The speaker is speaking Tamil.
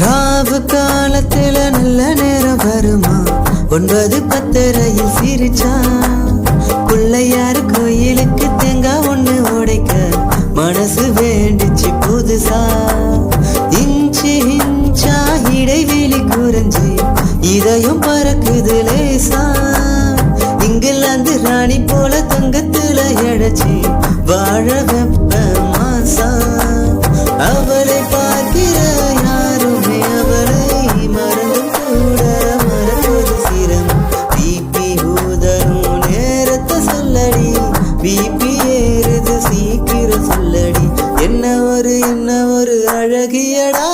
ராவு காலத்துல நல்ல நேரம் வருமா 9:10 சிரிச்சா பிள்ளையாரு கோயிலுக்கு தேங்காய் ஒண்ணு உடைக்க மனசு வேண்டிச்சு புதுசா இன்ச்சு இன்ச்சா இடைவெளி குறைஞ்சி இதயம் பறக்குது லேசா இங்கிலாந்து ராணி போல தங்கத்துல எழச்சி வாழ வெப்ப மாசா அவளை பார்க்கிற யாருமே அவளை மறந்தும் கூட மறப்பது சிரமம் பிபி ஊதரும் நேரத்தை சொல்லடி பிபி ஏறுது சீக்கிரம் சொல்லடி என்ன ஒரு அழகியடா